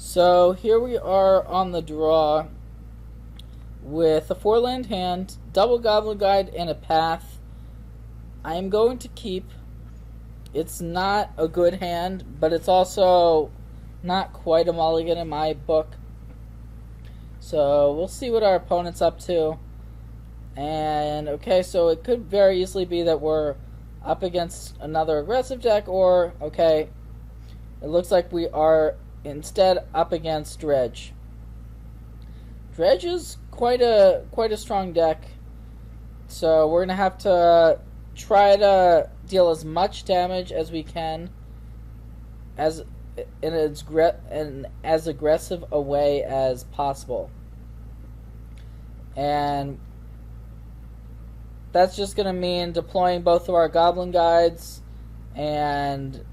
So here we are on the draw with a 4-land hand, double Goblin Guide, and a path. I am going to keep. It's not a good hand, but it's also not quite a mulligan in my book. So we'll see what our opponent's up to. And okay, so it could very easily be that we're up against another aggressive deck, or okay, it looks like we are instead up against Dredge. Dredge is quite a strong deck, so we're gonna have to try to deal as much damage as we can, as in as aggressive a way as possible, and that's just gonna mean deploying both of our Goblin Guides and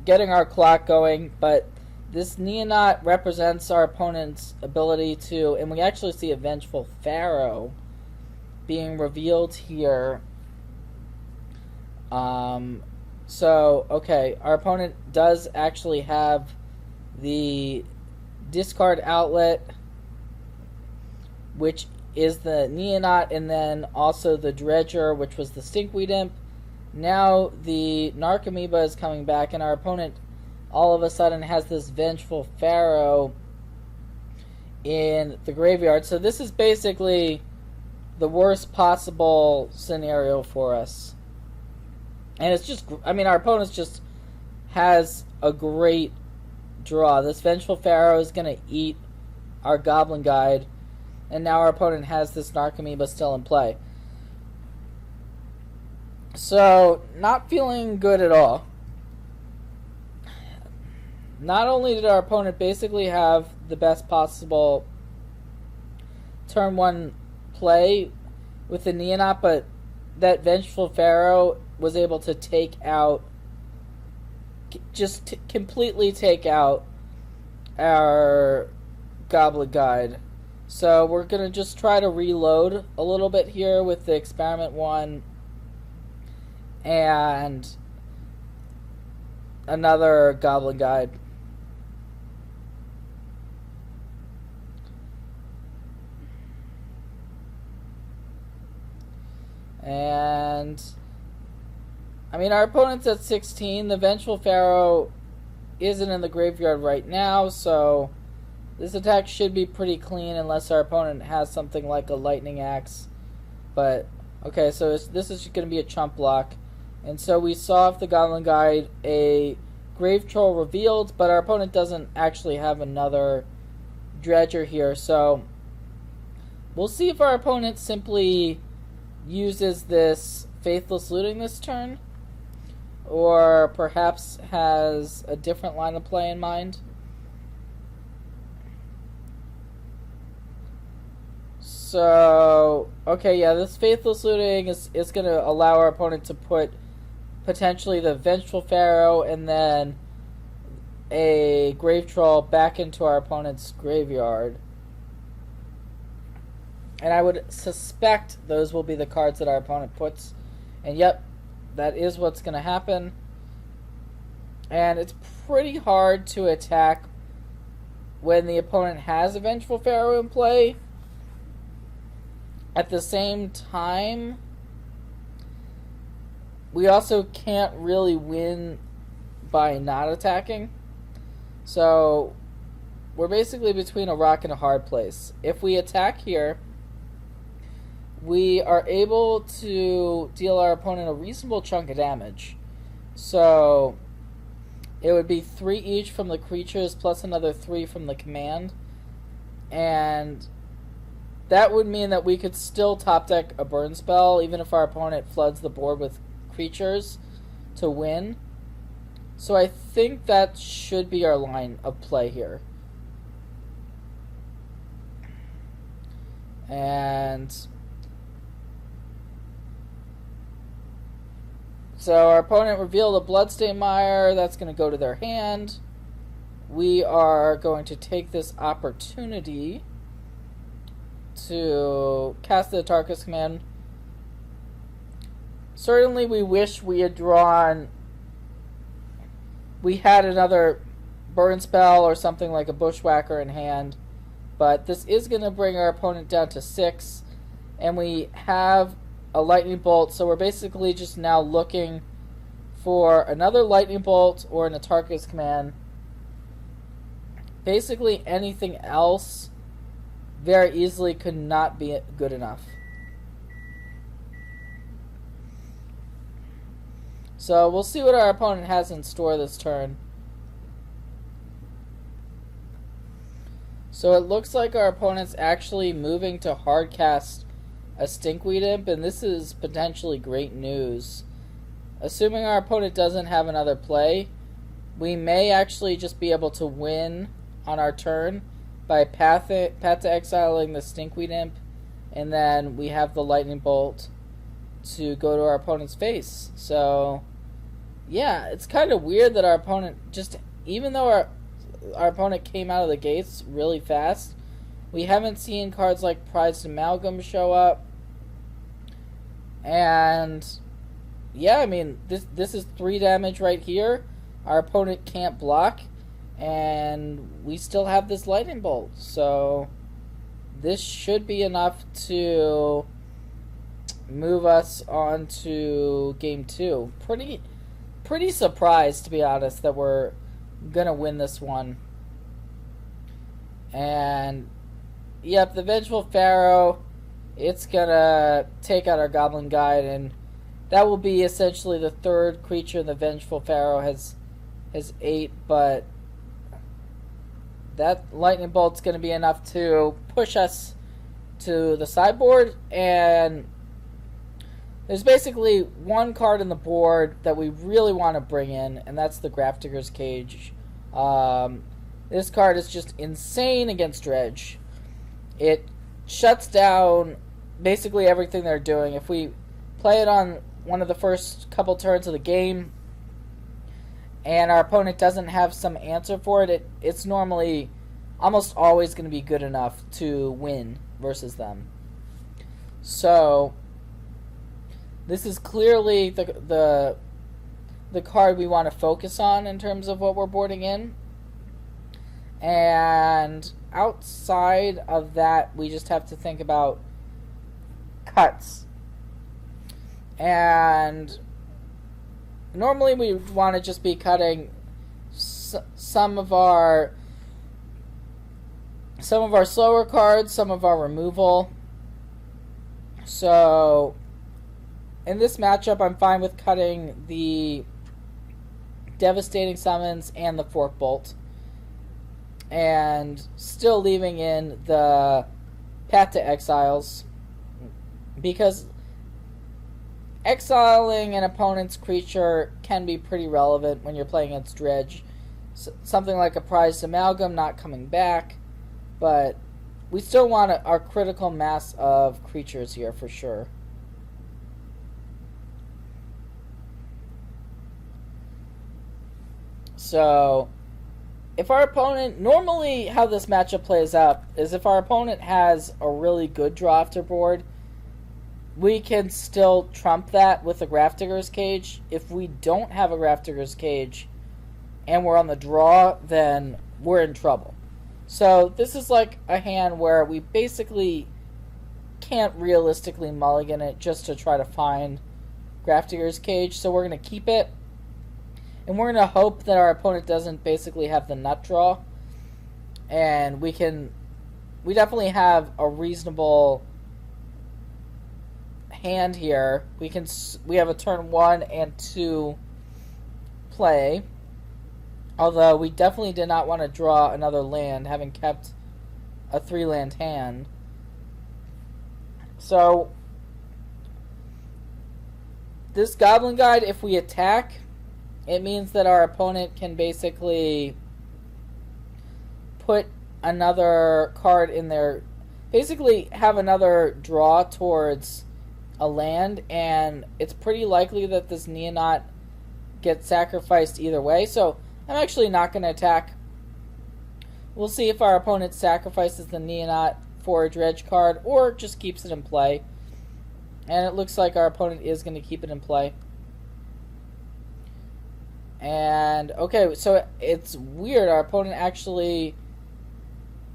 getting our clock going. But this Neonot represents our opponent's ability to, and we actually see a Vengeful Pharaoh being revealed here. So, okay, our opponent does actually have the discard outlet, which is the Neonot, and then also the Dredger, which was the Stinkweed Imp. Now the Narcomoeba is coming back, and our opponent all of a sudden has this Vengeful Pharaoh in the graveyard. So this is basically the worst possible scenario for us. And it's just, I mean, our opponent just has a great draw. This Vengeful Pharaoh is going to eat our Goblin Guide, and now our opponent has this Narcomoeba still in play. So, not feeling good at all. Not only did our opponent basically have the best possible turn 1 play with the Neonot, but that Vengeful Pharaoh was able to take out, completely take out our Goblin Guide. So we're going to just try to reload a little bit here with the Experiment 1 and another Goblin Guide. And I mean, our opponent's at 16. The Vengeful Pharaoh isn't in the graveyard right now, so this attack should be pretty clean unless our opponent has something like a Lightning Axe. But, okay, so this is going to be a chump block. And so we saw off the Goblin Guide a Grave Troll revealed, but our opponent doesn't actually have another Dredger here. So we'll see if our opponent simply uses this Faithless Looting this turn, or perhaps has a different line of play in mind. So, okay, yeah, this Faithless Looting is going to allow our opponent to put potentially the Vengeful Pharaoh and then a Grave Troll back into our opponent's graveyard. And I would suspect those will be the cards that our opponent puts. And yep, that is what's going to happen. And it's pretty hard to attack when the opponent has a Vengeful Pharaoh in play. At the same time, we also can't really win by not attacking. So we're basically between a rock and a hard place. If we attack here, we are able to deal our opponent a reasonable chunk of damage. So it would be 3 each from the creatures plus another 3 from the command. And that would mean that we could still top deck a burn spell even if our opponent floods the board with creatures to win. So I think that should be our line of play here. And so our opponent revealed a Bloodstained Mire. That's going to go to their hand. We are going to take this opportunity to cast the Tarkus command. Certainly we wish we had drawn... We had another burn spell or something like a Bushwhacker in hand. But this is going to bring our opponent down to 6. And we have a Lightning Bolt, so we're basically just now looking for another Lightning Bolt or an Atarka's Command. Basically anything else very easily could not be good enough. So we'll see what our opponent has in store this turn. So it looks like our opponent's actually moving to hardcast a Stinkweed Imp, and this is potentially great news. Assuming our opponent doesn't have another play, we may actually just be able to win on our turn by path to exiling the Stinkweed Imp, and then we have the Lightning Bolt to go to our opponent's face. So, yeah, it's kind of weird that our opponent just, even though our opponent came out of the gates really fast, we haven't seen cards like Prized Amalgam show up. And yeah, I mean, this is 3 damage right here. Our opponent can't block, and we still have this Lightning Bolt. So this should be enough to move us on to game 2. Pretty surprised, to be honest, that we're gonna win this one. And yep, the Vengeful Pharaoh, it's gonna take out our Goblin Guide, and that will be essentially the 3rd creature the Vengeful Pharaoh has 8, but that Lightning Bolt's gonna be enough to push us to the sideboard. And there's basically one card in the board that we really want to bring in, and that's the Grafdigger's Cage. This card is just insane against Dredge. It shuts down basically everything they're doing. If we play it on one of the first couple turns of the game and our opponent doesn't have some answer for it, it's normally almost always going to be good enough to win versus them. So this is clearly the card we want to focus on in terms of what we're boarding in. And outside of that, we just have to think about cuts. And normally we want to just be cutting some of our slower cards, some of our removal. So in this matchup, I'm fine with cutting the Devastating Summons and the Fork Bolt, and still leaving in the Path to Exiles, because exiling an opponent's creature can be pretty relevant when you're playing against Dredge. Something like a Prized Amalgam not coming back, but we still want our critical mass of creatures here for sure. So if our opponent, normally how this matchup plays out is if our opponent has a really good draw afterboard, we can still trump that with a Grafdigger's Cage. If we don't have a Grafdigger's Cage and we're on the draw, then we're in trouble. So this is like a hand where we basically can't realistically mulligan it just to try to find Grafdigger's Cage. So we're going to keep it. And we're going to hope that our opponent doesn't basically have the nut draw. And we definitely have a reasonable hand here. We have a turn 1 and 2 play. Although we definitely did not want to draw another land, having kept a 3-land hand. So this Goblin Guide, if we attack, it means that our opponent can basically put another card in there, basically have another draw towards a land, and it's pretty likely that this Neonaut gets sacrificed either way. So I'm actually not going to attack. We'll see if our opponent sacrifices the Neonaut for a Dredge card or just keeps it in play. And it looks like our opponent is going to keep it in play. And, okay, so it's weird. Our opponent actually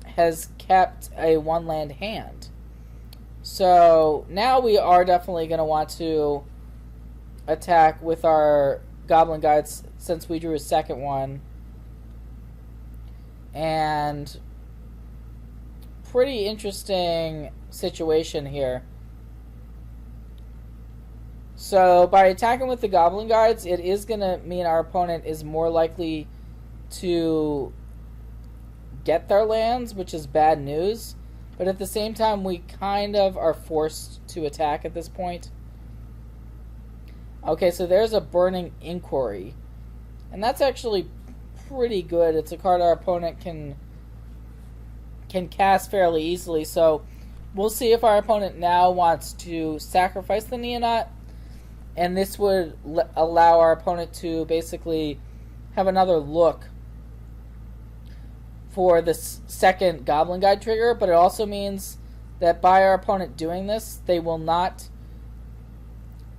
has kept a one-land hand. So now we are definitely going to want to attack with our Goblin Guides since we drew a second one. And pretty interesting situation here. So by attacking with the Goblin Guides, it is going to mean our opponent is more likely to get their lands, which is bad news. But at the same time, we kind of are forced to attack at this point. Okay, so there's a Burning Inquiry. And that's actually pretty good. It's a card our opponent can cast fairly easily. So we'll see if our opponent now wants to sacrifice the Neonot. And this would allow our opponent to basically have another look for the second Goblin Guide trigger. But it also means that by our opponent doing this, they will not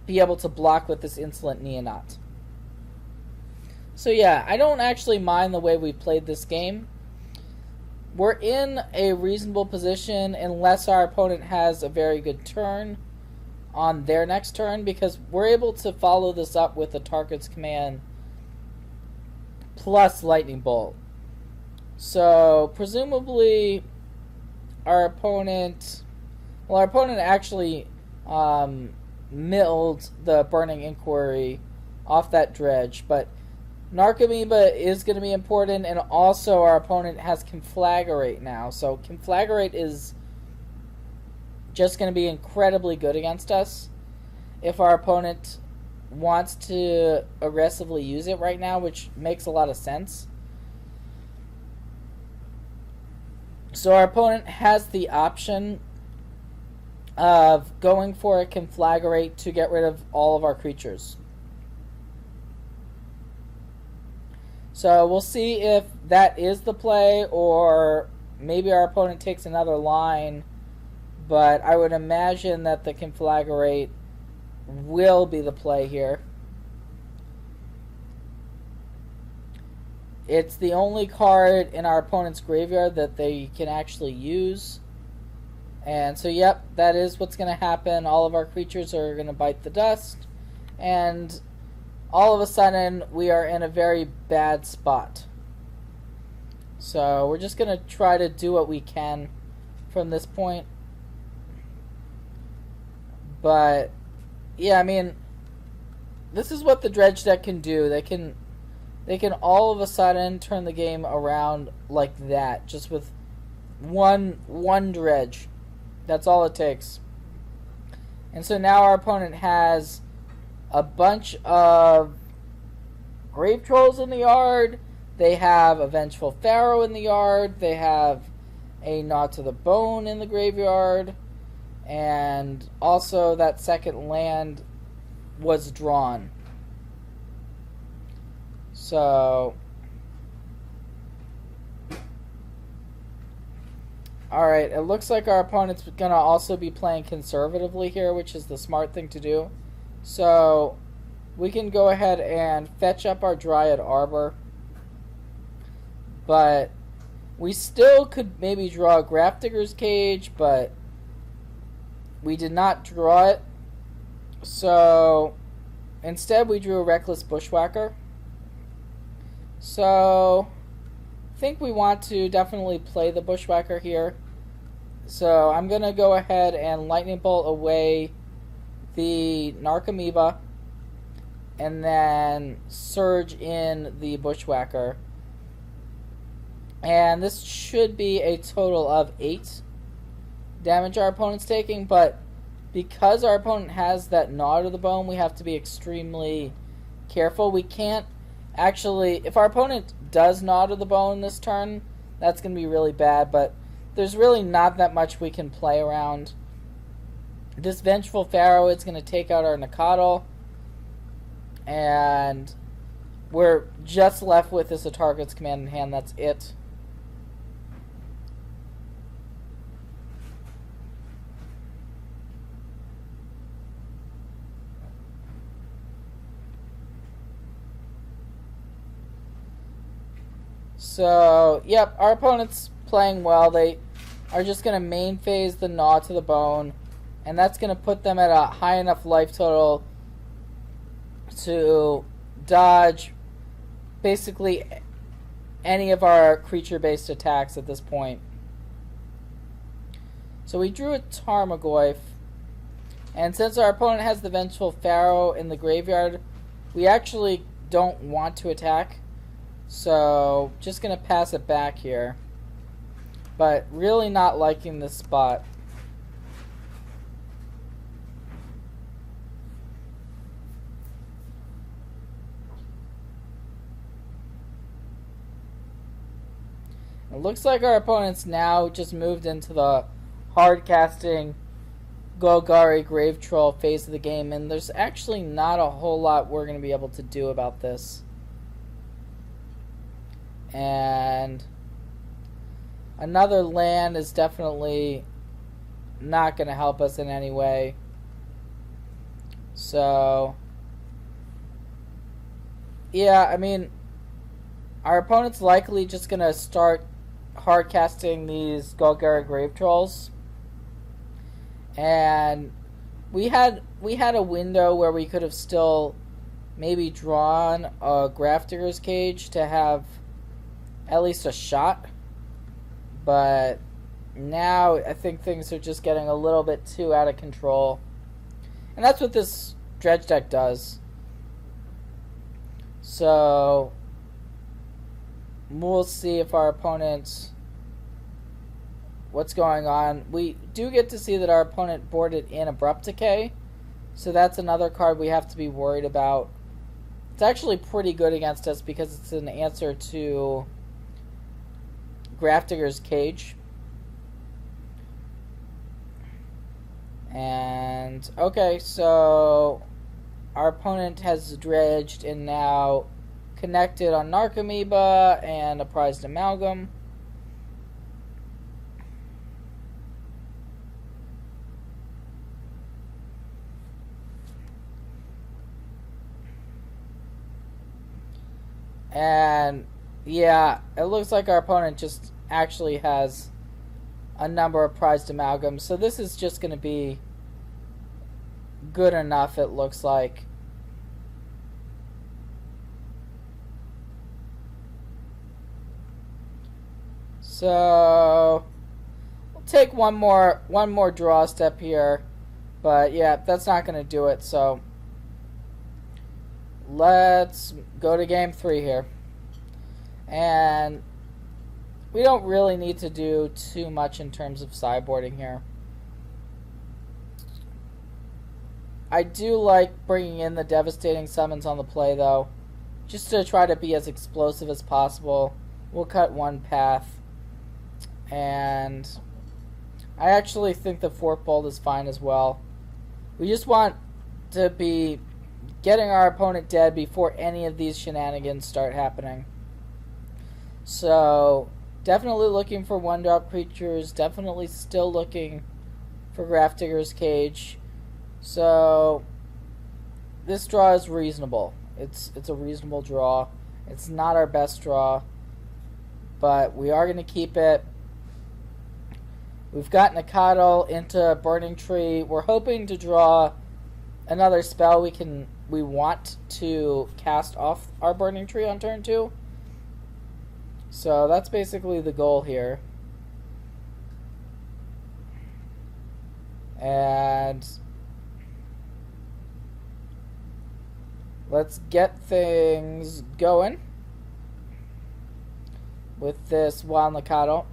be able to block with this Insolent Neonot. So yeah, I don't actually mind the way we played this game. We're in a reasonable position unless our opponent has a very good turn on their next turn, because we're able to follow this up with a Target's Command plus Lightning Bolt. So presumably our opponent actually milled the Burning Inquiry off that Dredge, but Narcomoeba is going to be important, and also our opponent has Conflagrate now. So Conflagrate is just going to be incredibly good against us if our opponent wants to aggressively use it right now, which makes a lot of sense. So our opponent has the option of going for a Conflagrate to get rid of all of our creatures. So we'll see if that is the play, or maybe our opponent takes another line. But I would imagine that the Conflagrate will be the play here. It's the only card in our opponent's graveyard that they can actually use. And so, yep, that is what's going to happen. All of our creatures are going to bite the dust. And all of a sudden, we are in a very bad spot. So we're just going to try to do what we can from this point. But yeah, I mean, this is what the Dredge deck can do. They can all of a sudden turn the game around like that, just with one Dredge. That's all it takes. And so now our opponent has a bunch of Grave Trolls in the yard. They have a Vengeful Pharaoh in the yard. They have a Gnaw to the Bone in the graveyard. And also that second land was drawn. So, alright, it looks like our opponent's going to also be playing conservatively here, which is the smart thing to do. So, we can go ahead and fetch up our Dryad Arbor. But we still could maybe draw a Grafdigger's Cage, but we did not draw it. So, instead we drew a Reckless Bushwhacker. So, I think we want to definitely play the Bushwhacker here. So, I'm going to go ahead and Lightning Bolt away the Narcomoeba, and then Surge in the Bushwhacker. And this should be a total of 8 damage our opponent's taking, but because our opponent has that Gnaw to the Bone, we have to be extremely careful. We can't actually, if our opponent does Gnaw to the Bone this turn, that's going to be really bad, but there's really not that much we can play around. This Vengeful Pharaoh is going to take out our Nakatl, and we're just left with this a Target's Command in hand. That's it. So, yep, our opponent's playing well. They are just going to main phase the Gnaw to the bone, and that's going to put them at a high enough life total to dodge basically any of our creature-based attacks at this point. So we drew a Tarmogoyf, and since our opponent has the Vengeful Pharaoh in the graveyard, we actually don't want to attack. So just going to pass it back here. But really not liking this spot. It looks like our opponent's now just moved into the hard casting Golgari Grave Troll phase of the game, and there's actually not a whole lot we're going to be able to do about this. And another land is definitely not going to help us in any way. So, yeah, I mean, our opponent's likely just going to start hard casting these Golgari Grave Trolls. And we had a window where we could have still maybe drawn a Grafdigger's Cage to have at least a shot. But now I think things are just getting a little bit too out of control. And that's what this Dredge deck does. So we'll see if our opponent, what's going on. We do get to see that our opponent boarded in Abrupt Decay, so that's another card we have to be worried about. It's actually pretty good against us because it's an answer to Grafdigger's Cage. And okay, so our opponent has dredged and now connected on Narcomoeba and a Prized Amalgam. And yeah, it looks like our opponent just actually has a number of Prized Amalgams. So this is just going to be good enough, it looks like. So we'll take one more draw step here. But yeah, that's not going to do it. So let's go to game 3 here. And we don't really need to do too much in terms of sideboarding here. I do like bringing in the Devastating Summons on the play, though, just to try to be as explosive as possible. We'll cut one path. And I actually think the Fork Bolt is fine as well. We just want to be getting our opponent dead before any of these shenanigans start happening. So definitely looking for 1-drop creatures. Definitely still looking for Grafdigger's Cage. So this draw is reasonable. It's a reasonable draw. It's not our best draw, but we are going to keep it. We've got Nakatl into Burning Tree. We're hoping to draw another spell we want to cast off our Burning Tree on turn 2. So that's basically the goal here. And let's get things going with this Wild Nakatl.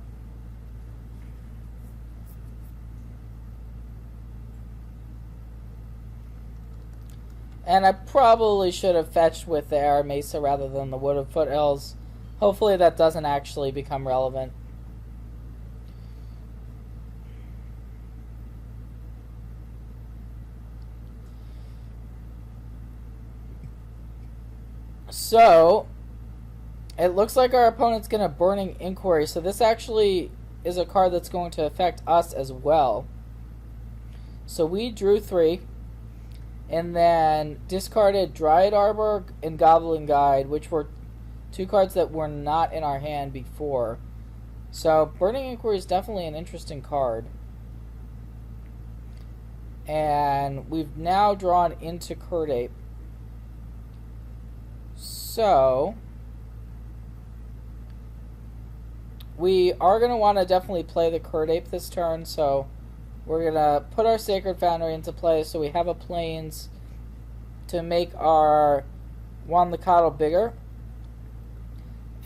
And I probably should have fetched with the Air Mesa rather than the Wooded Foothills. Hopefully that doesn't actually become relevant. So it looks like our opponent's going to Burning Inquiry. So this actually is a card that's going to affect us as well. So we drew 3. And then discarded Dryad Arbor and Goblin Guide, which were Two cards that were not in our hand before. So, Burning Inquiry is definitely an interesting card. And we've now drawn into Curd Ape. So, we are going to want to definitely play the Curd Ape this turn. So, we're going to put our Sacred Foundry into play so we have a Plains to make our Juan the Coddle bigger.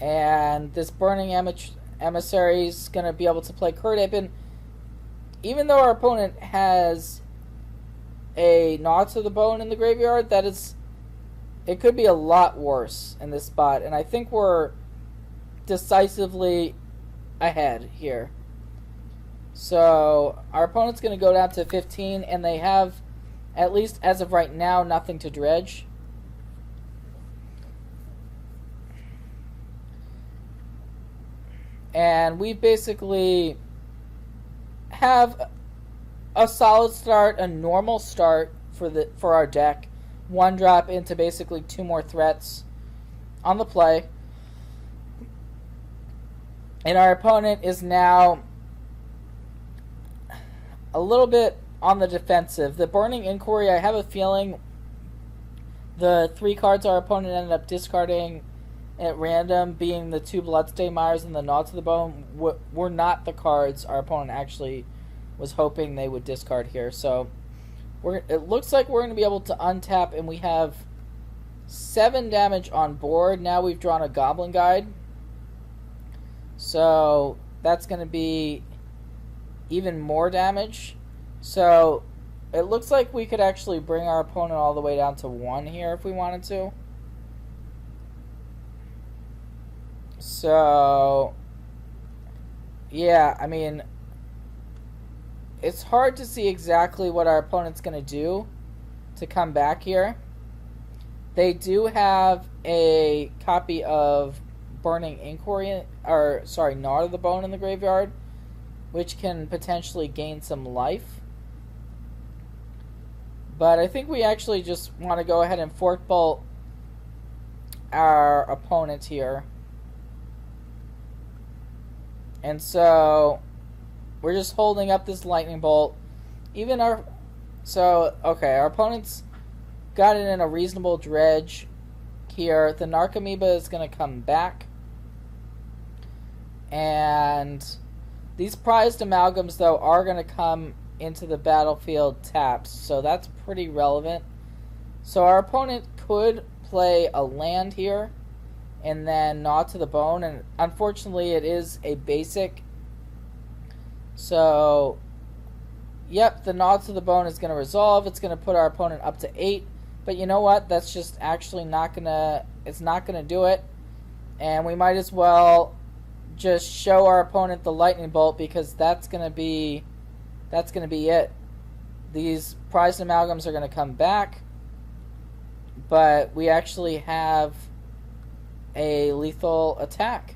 And this Burning Emissary is going to be able to play Curd Ape. And even though our opponent has a Gnaw to the Bone in the graveyard, it could be a lot worse in this spot. And I think we're decisively ahead here. So our opponent's going to go down to 15, and they have, at least as of right now, nothing to dredge. And we basically have a solid start, a normal start for our deck. One drop into basically two more threats on the play. And our opponent is now a little bit on the defensive. The Burning Inquiry, I have a feeling the three cards our opponent ended up discarding at random, being the two Bloodstained Mires and the Gnaw to the Bone, were not the cards our opponent actually was hoping they would discard here. So it looks like we're going to be able to untap, and we have 7 damage on board. Now we've drawn a Goblin Guide. So that's going to be even more damage. So it looks like we could actually bring our opponent all the way down to 1 here if we wanted to. So, yeah, I mean, it's hard to see exactly what our opponent's going to do to come back here. They do have a copy of Burning Inquiry, or sorry, Gnaw to the Bone in the graveyard, which can potentially gain some life. But I think we actually just want to go ahead and Fork Bolt our opponent here. And so we're just holding up this Lightning Bolt. Our opponent's got it in a reasonable dredge here. The Narcomoeba is going to come back. And these prized amalgams, though, are going to come into the battlefield tapped. So that's pretty relevant. So our opponent could play a land here and then Gnaw to the Bone, and unfortunately it is a basic. So, yep, the Gnaw to the Bone is going to resolve. It's going to put our opponent up to 8, but you know what? That's just actually not going to, it's not going to do it, and we might as well just show our opponent the Lightning Bolt, because that's going to be it. These prized amalgams are going to come back, but we actually have a lethal attack.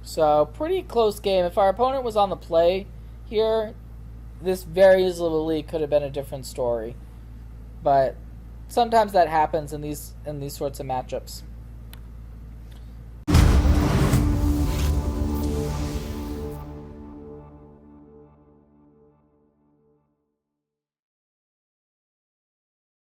So, pretty close game. If our opponent was on the play here, this very easily could have been a different story. But sometimes that happens in these sorts of matchups.